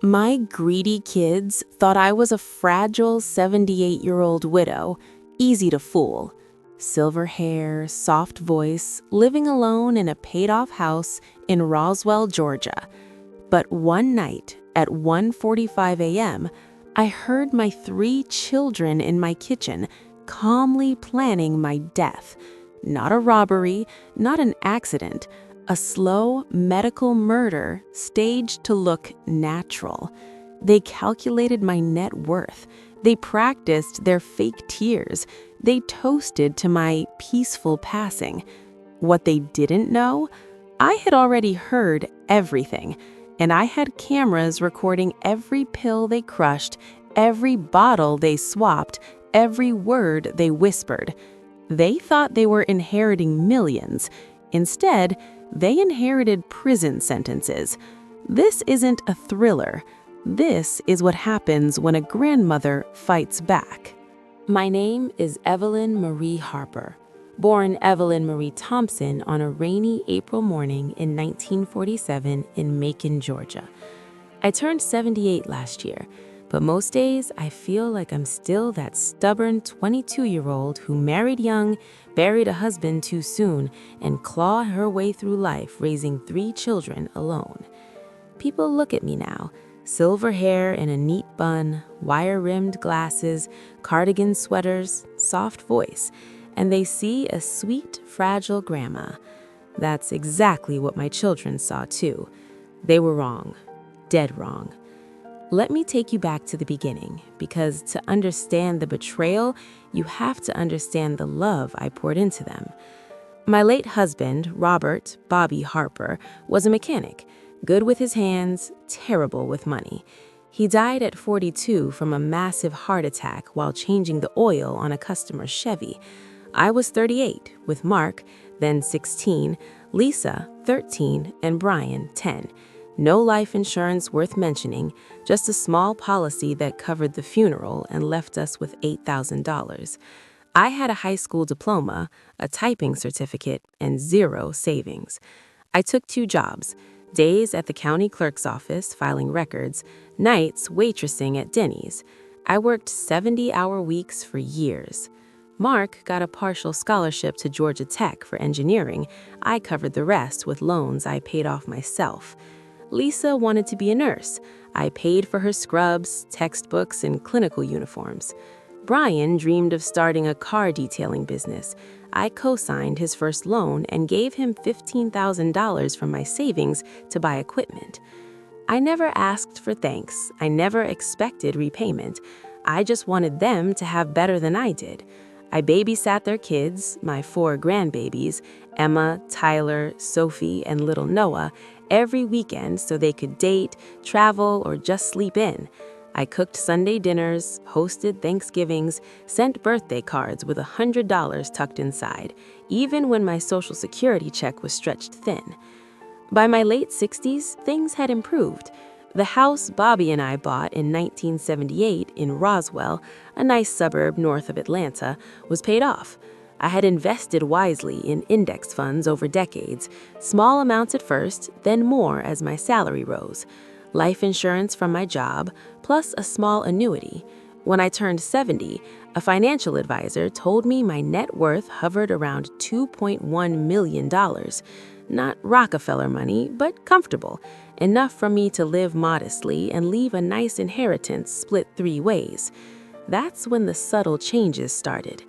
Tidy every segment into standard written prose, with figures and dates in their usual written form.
My greedy kids thought I was a fragile 78-year-old widow, easy to fool. Silver hair, soft voice, living alone in a paid-off house in Roswell, Georgia. But one night at 1:45 a.m., I heard my 3 children in my kitchen calmly planning my death. Not a robbery, not an accident, a slow medical murder staged to look natural. They calculated my net worth. They practiced their fake tears. They toasted to my peaceful passing. What they didn't know, I had already heard everything, and I had cameras recording every pill they crushed, every bottle they swapped, every word they whispered. They thought they were inheriting millions. Instead, they inherited prison sentences. This isn't a thriller. This is what happens when a grandmother fights back. My name is Evelyn Marie Harper, born Evelyn Marie Thompson on a rainy April morning in 1947 in Macon, Georgia. I turned 78 last year, but most days I feel like I'm still that stubborn 22-year-old who married young, buried a husband too soon, and clawed her way through life raising 3 children alone. People look at me now, silver hair in a neat bun, wire-rimmed glasses, cardigan sweaters, soft voice, and they see a sweet, fragile grandma. That's exactly what my children saw too. They were wrong, dead wrong. Let me take you back to the beginning, because to understand the betrayal, you have to understand the love I poured into them. My late husband, Robert Bobby Harper, was a mechanic, good with his hands, terrible with money. He died at 42 from a massive heart attack while changing the oil on a customer's Chevy. I was 38, with Mark, then 16, Lisa, 13, and Brian, 10. No life insurance worth mentioning, just a small policy that covered the funeral and left us with $8,000. I had a high school diploma, a typing certificate, and 0 savings. I took 2 jobs, days at the county clerk's office filing records, nights waitressing at Denny's. I worked 70-hour weeks for years. Mark got a partial scholarship to Georgia Tech for engineering. I covered the rest with loans I paid off myself. Lisa wanted to be a nurse. I paid for her scrubs, textbooks, and clinical uniforms. Brian dreamed of starting a car detailing business. I co-signed his first loan and gave him $15,000 from my savings to buy equipment. I never asked for thanks. I never expected repayment. I just wanted them to have better than I did. I babysat their kids, my 4 grandbabies, Emma, Tyler, Sophie, and little Noah, every weekend so they could date, travel, or just sleep in. I cooked Sunday dinners, hosted Thanksgivings, sent birthday cards with $100 tucked inside, even when my Social Security check was stretched thin. By my late 60s, things had improved. The house Bobby and I bought in 1978 in Roswell, a nice suburb north of Atlanta, was paid off. I had invested wisely in index funds over decades, small amounts at first, then more as my salary rose. Life insurance from my job, plus a small annuity. When I turned 70, a financial advisor told me my net worth hovered around $2.1 million. Not Rockefeller money, but comfortable, enough for me to live modestly and leave a nice inheritance split 3 ways. That's when the subtle changes started.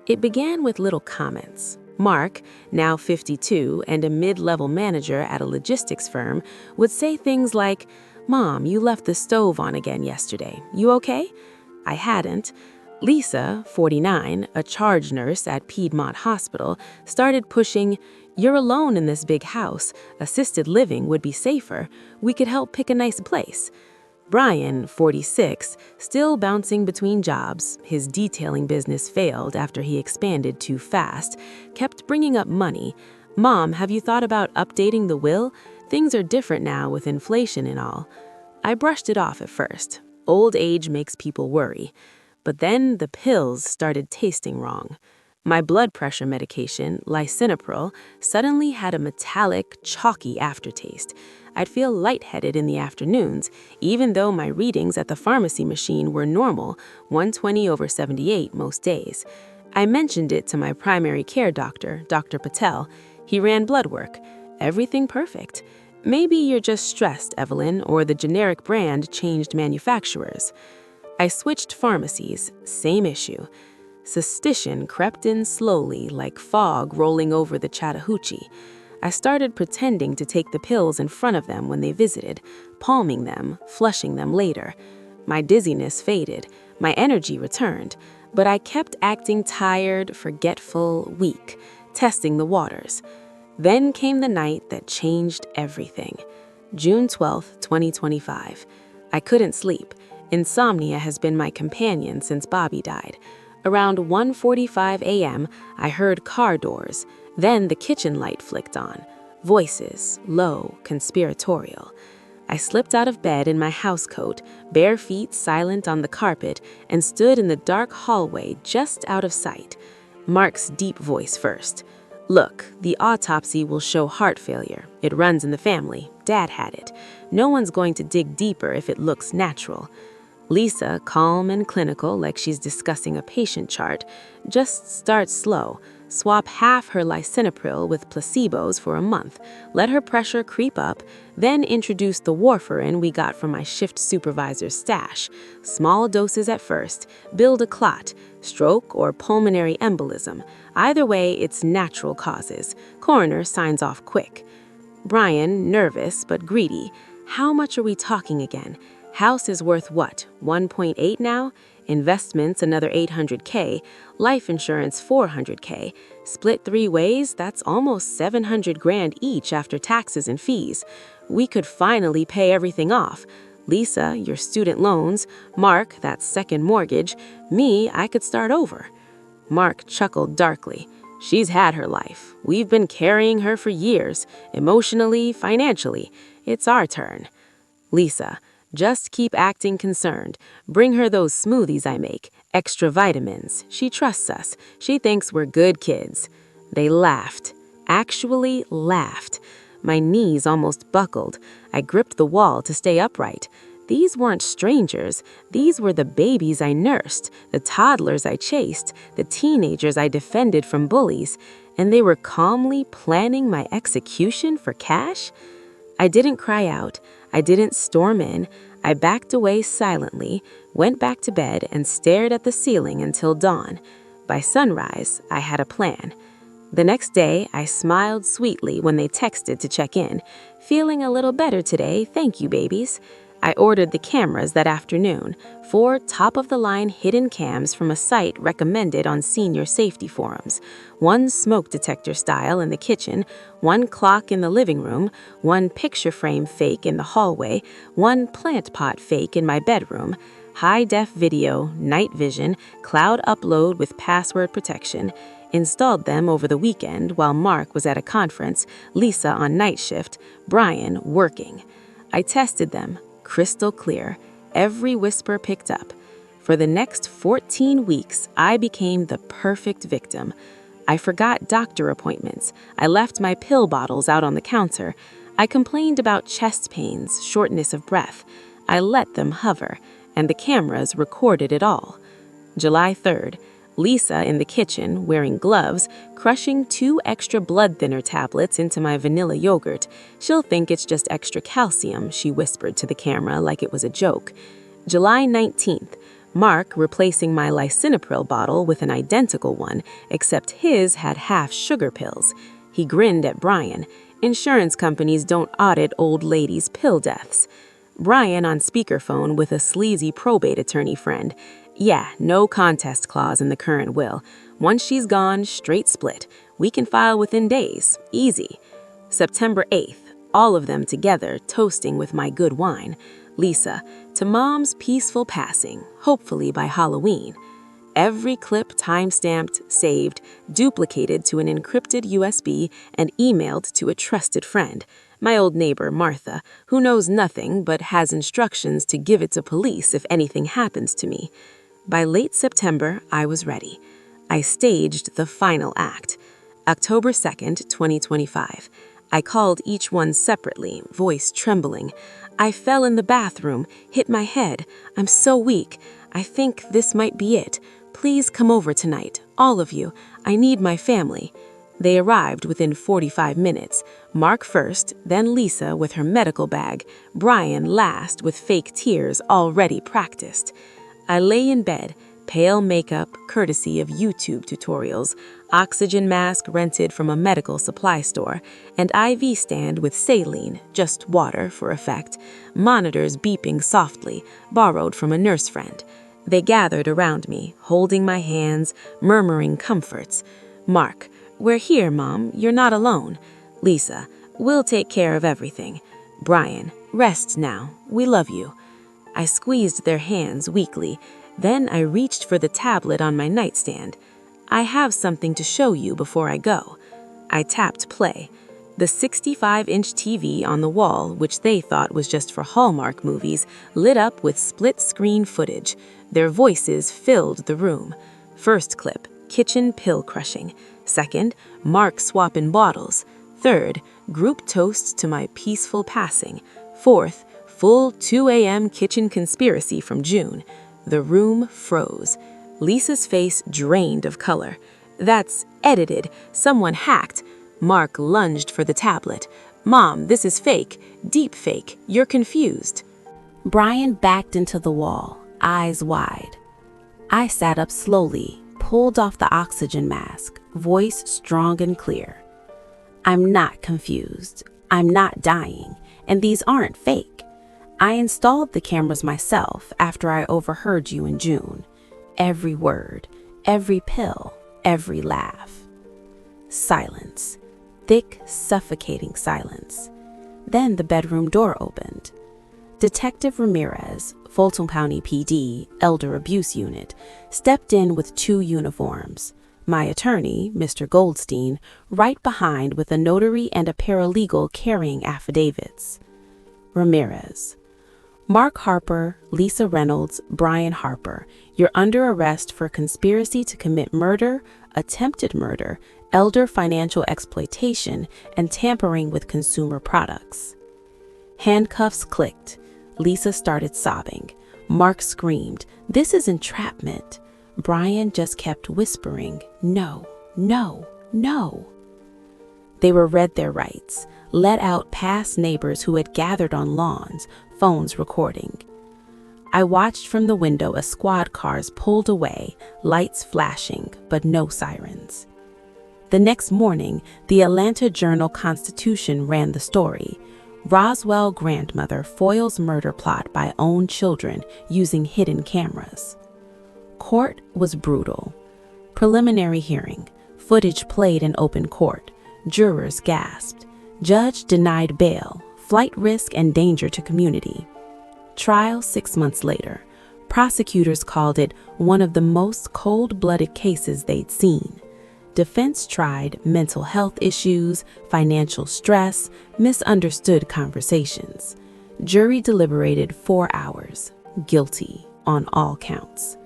It began with little comments. Mark, now 52 and a mid-level manager at a logistics firm, would say things like, "Mom, you left the stove on again yesterday. You okay?" I hadn't. Lisa, 49, a charge nurse at Piedmont Hospital, started pushing, "You're alone in this big house. Assisted living would be safer. We could help pick a nice place." Brian, 46, still bouncing between jobs, his detailing business failed after he expanded too fast, kept bringing up money. "Mom, have you thought about updating the will? Things are different now with inflation and all." I brushed it off at first. Old age makes people worry. But then the pills started tasting wrong. My blood pressure medication, lisinopril, suddenly had a metallic, chalky aftertaste. I'd feel lightheaded in the afternoons, even though my readings at the pharmacy machine were normal, 120/78 most days. I mentioned it to my primary care doctor, Dr. Patel. He ran blood work. Everything perfect. Maybe you're just stressed, Evelyn, or the generic brand changed manufacturers. I switched pharmacies, same issue. Suspicion crept in slowly, like fog rolling over the Chattahoochee. I started pretending to take the pills in front of them when they visited, palming them, flushing them later. My dizziness faded, my energy returned, but I kept acting tired, forgetful, weak, testing the waters. Then came the night that changed everything. June 12, 2025. I couldn't sleep. Insomnia has been my companion since Bobby died. Around 1:45 a.m., I heard car doors. Then the kitchen light flicked on. Voices, low, conspiratorial. I slipped out of bed in my housecoat, bare feet silent on the carpet, and stood in the dark hallway just out of sight. Mark's deep voice first. Look, the autopsy will show heart failure. It runs in the family. Dad had it. No one's going to dig deeper if it looks natural. Lisa, calm and clinical like she's discussing a patient chart, just starts slow. Swap half her lisinopril with placebos for a month, let her pressure creep up, then introduce the warfarin we got from my shift supervisor's stash. Small doses at first, build a clot, stroke or pulmonary embolism. Either way, it's natural causes. Coroner signs off quick. Brian, nervous but greedy. How much are we talking again? House is worth what, 1.8 now? Investments another $800K, life insurance $400K. Split 3 ways, that's almost $700,000 each after taxes and fees. We could finally pay everything off. Lisa, your student loans. Mark, that second mortgage. Me, I could start over. Mark chuckled darkly. She's had her life. We've been carrying her for years, emotionally, financially. It's our turn. Lisa, just keep acting concerned. Bring her those smoothies I make, extra vitamins. She trusts us. She thinks we're good kids. They laughed. Actually laughed. My knees almost buckled. I gripped the wall to stay upright. These weren't strangers. These were the babies I nursed, the toddlers I chased, the teenagers I defended from bullies, and they were calmly planning my execution for cash? I didn't cry out. I didn't storm in. I backed away silently, went back to bed, and stared at the ceiling until dawn. By sunrise, I had a plan. The next day, I smiled sweetly when they texted to check in. Feeling a little better today, thank you, babies. I ordered the cameras that afternoon, 4 top-of-the-line hidden cams from a site recommended on senior safety forums. 1 smoke detector style in the kitchen, 1 clock in the living room, 1 picture frame fake in the hallway, 1 plant pot fake in my bedroom. High-def video, night vision, cloud upload with password protection. Installed them over the weekend while Mark was at a conference, Lisa on night shift, Brian working. I tested them. Crystal clear, every whisper picked up. For the next 14 weeks, I became the perfect victim. I forgot doctor appointments. I left my pill bottles out on the counter. I complained about chest pains, shortness of breath. I let them hover, and the cameras recorded it all. July 3rd, Lisa in the kitchen, wearing gloves, crushing 2 extra blood thinner tablets into my vanilla yogurt. She'll think it's just extra calcium, she whispered to the camera like it was a joke. July 19th, Mark replacing my lisinopril bottle with an identical one, except his had half sugar pills. He grinned at Brian. Insurance companies don't audit old ladies' pill deaths. Brian on speakerphone with a sleazy probate attorney friend. Yeah, no contest clause in the current will. Once she's gone, straight split. We can file within days. Easy. September 8th, all of them together, toasting with my good wine. Lisa, to Mom's peaceful passing, hopefully by Halloween. Every clip time-stamped, saved, duplicated to an encrypted USB, and emailed to a trusted friend. My old neighbor, Martha, who knows nothing but has instructions to give it to police if anything happens to me. By late September, I was ready. I staged the final act. October 2nd, 2025. I called each one separately, voice trembling. I fell in the bathroom, hit my head. I'm so weak. I think this might be it. Please come over tonight, all of you. I need my family. They arrived within 45 minutes. Mark first, then Lisa with her medical bag, Brian last with fake tears already practiced. I lay in bed, pale makeup courtesy of YouTube tutorials, oxygen mask rented from a medical supply store, and IV stand with saline, just water for effect, monitors beeping softly, borrowed from a nurse friend. They gathered around me, holding my hands, murmuring comforts. Mark, we're here, Mom. You're not alone. Lisa, we'll take care of everything. Brian, rest now. We love you. I squeezed their hands weakly. Then I reached for the tablet on my nightstand. I have something to show you before I go. I tapped play. The 65-inch TV on the wall, which they thought was just for Hallmark movies, lit up with split-screen footage. Their voices filled the room. First clip, kitchen pill crushing. Second, Mark swapping bottles. Third, group toasts to my peaceful passing. Fourth, full 2 a.m. kitchen conspiracy from June. The room froze. Lisa's face drained of color. That's edited. Someone hacked. Mark lunged for the tablet. Mom, this is fake. Deep fake. You're confused. Brian backed into the wall, eyes wide. I sat up slowly, pulled off the oxygen mask, voice strong and clear. I'm not confused. I'm not dying. And these aren't fake. I installed the cameras myself after I overheard you in June. Every word, every pill, every laugh. Silence. Thick, suffocating silence. Then the bedroom door opened. Detective Ramirez, Fulton County PD, Elder Abuse Unit, stepped in with 2 uniforms. My attorney, Mr. Goldstein, right behind with a notary and a paralegal carrying affidavits. Ramirez. Mark Harper, Lisa Reynolds, Brian Harper, you're under arrest for conspiracy to commit murder, attempted murder, elder financial exploitation, and tampering with consumer products. Handcuffs clicked. Lisa started sobbing. Mark screamed, "This is entrapment." Brian just kept whispering, "No, no, no." They were read their rights, let out past neighbors who had gathered on lawns, phones recording. I watched from the window as squad cars pulled away, lights flashing, but no sirens. The next morning, the Atlanta Journal-Constitution ran the story. Roswell grandmother foils murder plot by own children using hidden cameras. Court was brutal. Preliminary hearing. Footage played in open court. Jurors gasped. Judge denied bail, flight risk and danger to community. Trial 6 months later. Prosecutors called it one of the most cold-blooded cases they'd seen. Defense tried mental health issues, financial stress, misunderstood conversations. Jury deliberated 4 hours. Guilty on all counts.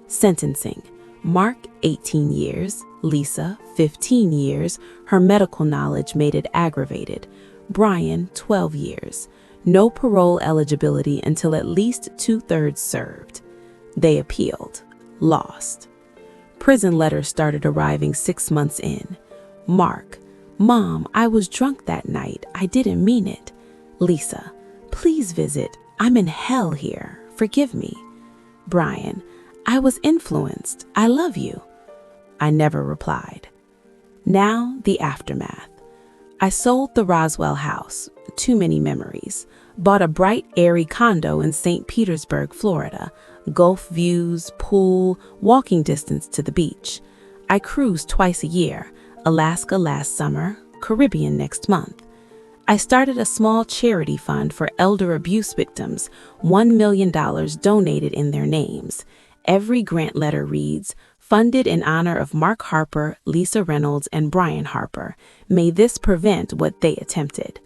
Sentencing. Mark, 18 years. Lisa, 15 years. Her medical knowledge made it aggravated. Brian, 12 years. No parole eligibility until at least 2/3 served. They appealed. Lost. Prison letters started arriving 6 months in. Mark, Mom, I was drunk that night. I didn't mean it. Lisa, please visit. I'm in hell here. Forgive me. Brian, I was influenced. I love you. I never replied. Now, the aftermath. I sold the Roswell house. Too many memories. Bought a bright, airy condo in St. Petersburg, Florida. Gulf views, pool, walking distance to the beach. I cruise twice a year. Alaska last summer, Caribbean next month. I started a small charity fund for elder abuse victims, $1 million donated in their names. Every grant letter reads, funded in honor of Mark Harper, Lisa Reynolds, and Brian Harper. May this prevent what they attempted.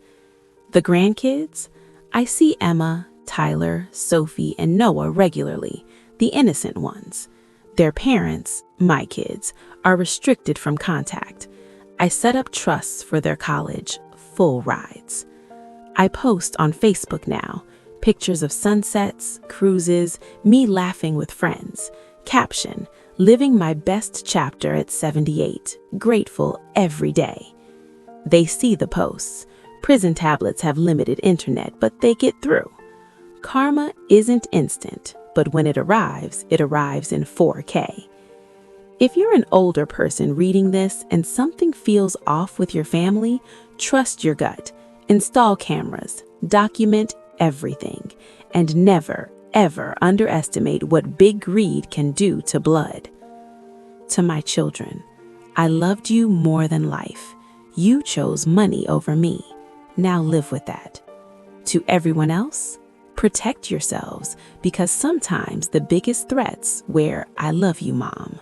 The grandkids? I see Emma, Tyler, Sophie, and Noah regularly, the innocent ones. Their parents, my kids, are restricted from contact. I set up trusts for their college, full rides. I post on Facebook now, pictures of sunsets, cruises, me laughing with friends. Caption, living my best chapter at 78, grateful every day. They see the posts. Prison tablets have limited internet, but they get through. Karma isn't instant, but when it arrives in 4K. If you're an older person reading this and something feels off with your family, trust your gut. Install cameras, document everything, and never, ever underestimate what big greed can do to blood. To my children, I loved you more than life. You chose money over me. Now live with that. To everyone else, protect yourselves, because sometimes the biggest threats wear "I love you, Mom."